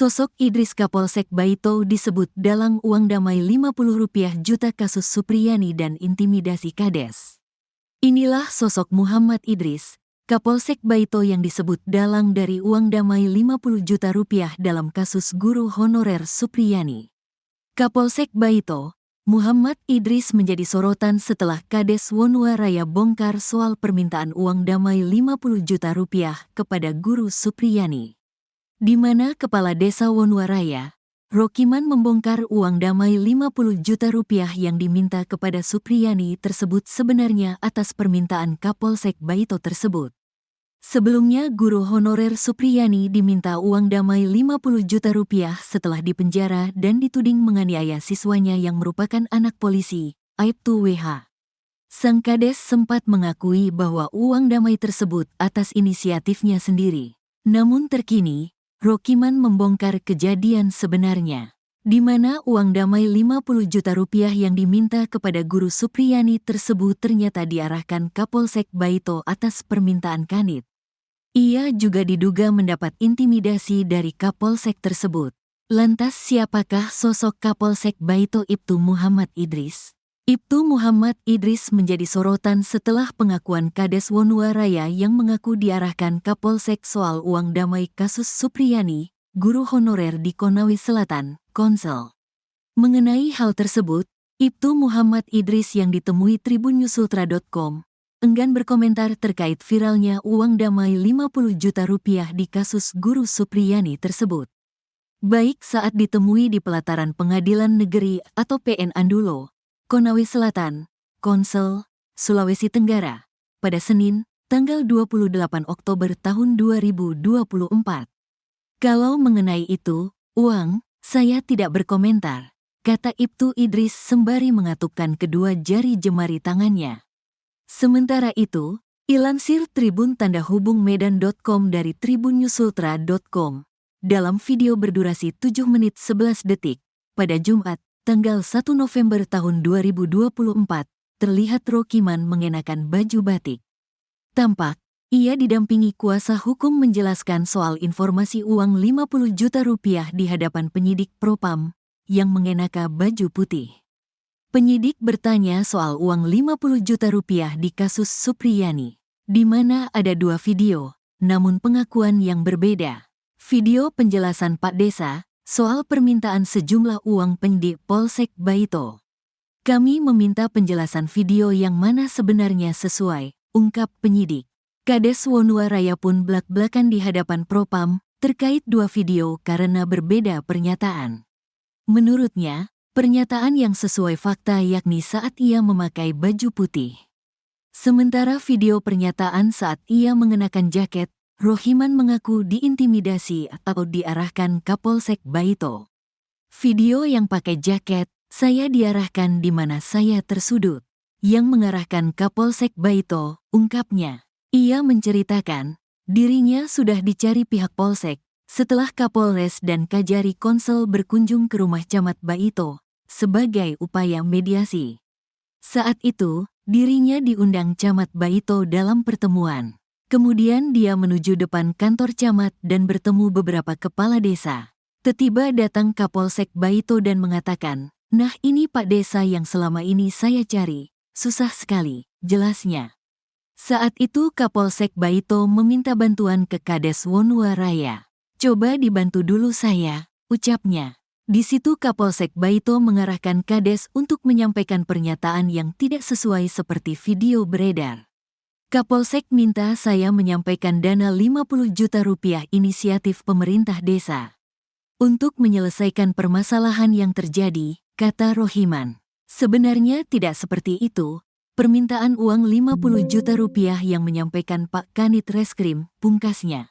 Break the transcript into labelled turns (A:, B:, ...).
A: Sosok Idris Kapolsek Baito disebut dalang uang damai Rp50 juta kasus Supriyani dan intimidasi Kades. Inilah sosok Muhammad Idris, Kapolsek Baito yang disebut dalang dari uang damai Rp50 juta dalam kasus guru honorer Supriyani. Kapolsek Baito, Muhammad Idris menjadi sorotan setelah Kades Wonowaraya bongkar soal permintaan uang damai Rp50 juta kepada guru Supriyani. Di mana Kepala Desa Wonowaraya, Rokiman membongkar uang damai Rp50 juta yang diminta kepada Supriyani tersebut sebenarnya atas permintaan Kapolsek Baito tersebut. Sebelumnya guru honorer Supriyani diminta uang damai Rp50 juta setelah dipenjara dan dituding menganiaya siswanya yang merupakan anak polisi, Aibtu WH. Sang Kades sempat mengakui bahwa uang damai tersebut atas inisiatifnya sendiri. Namun terkini, Rokiman membongkar kejadian sebenarnya, di mana uang damai Rp50 juta yang diminta kepada guru Supriyani tersebut ternyata diarahkan Kapolsek Baito atas permintaan Kanit. Ia juga diduga mendapat intimidasi dari Kapolsek tersebut. Lantas siapakah sosok Kapolsek Baito Ibtu Muhammad Idris? Ibtu Muhammad Idris menjadi sorotan setelah pengakuan Kades Wonowaraya yang mengaku diarahkan Kapolsek soal uang damai kasus Supriyani, guru honorer di Konawe Selatan, Konsel. Mengenai hal tersebut, Ibtu Muhammad Idris yang ditemui TribunNewsUltra.com enggan berkomentar terkait viralnya uang damai Rp50 juta di kasus guru Supriyani tersebut. Baik saat ditemui di pelataran Pengadilan Negeri atau PN Andulo, Konawe Selatan, Konsel, Sulawesi Tenggara, pada Senin, tanggal 28 Oktober tahun 2024. Kalau mengenai itu, saya tidak berkomentar, kata Ibtu Idris sembari mengatupkan kedua jari jemari tangannya. Sementara itu, ilansir Tribun Tanda Hubung Medan.com dari TribunNewsUltra.com, dalam video berdurasi 7 menit 11 detik, pada Jumat, tanggal 1 November tahun 2024, terlihat Rokiman mengenakan baju batik. Tampak, ia didampingi kuasa hukum menjelaskan soal informasi uang Rp50 juta di hadapan penyidik Propam yang mengenakan baju putih. Penyidik bertanya soal uang Rp50 juta di kasus Supriyani, di mana ada dua video, namun pengakuan yang berbeda. Video penjelasan Pak Desa soal permintaan sejumlah uang penyidik Polsek Baito. Kami meminta penjelasan video yang mana sebenarnya sesuai, ungkap penyidik. Kades Wonowaraya pun blak-blakan di hadapan Propam terkait dua video karena berbeda pernyataan. Menurutnya, pernyataan yang sesuai fakta yakni saat ia memakai baju putih. Sementara video pernyataan saat ia mengenakan jaket, Rokiman mengaku diintimidasi atau diarahkan Kapolsek Baito. Video yang pakai jaket, saya diarahkan di mana saya tersudut. Yang mengarahkan Kapolsek Baito, ungkapnya. Ia menceritakan, dirinya sudah dicari pihak Polsek, setelah Kapolres dan Kajari Konsel berkunjung ke rumah Camat Baito, sebagai upaya mediasi. Saat itu, dirinya diundang Camat Baito dalam pertemuan. Kemudian dia menuju depan kantor camat dan bertemu beberapa kepala desa. Tiba-tiba datang Kapolsek Baito dan mengatakan, "Nah ini Pak Desa yang selama ini saya cari, susah sekali," jelasnya. Saat itu Kapolsek Baito meminta bantuan ke Kades Wonowaraya. "Coba dibantu dulu saya," ucapnya. Di situ Kapolsek Baito mengarahkan Kades untuk menyampaikan pernyataan yang tidak sesuai seperti video beredar. Kapolsek minta saya menyampaikan dana Rp50 juta inisiatif pemerintah desa untuk menyelesaikan permasalahan yang terjadi, kata Rokiman. Sebenarnya tidak seperti itu, permintaan uang Rp50 juta yang menyampaikan Pak Kanit Reskrim, pungkasnya.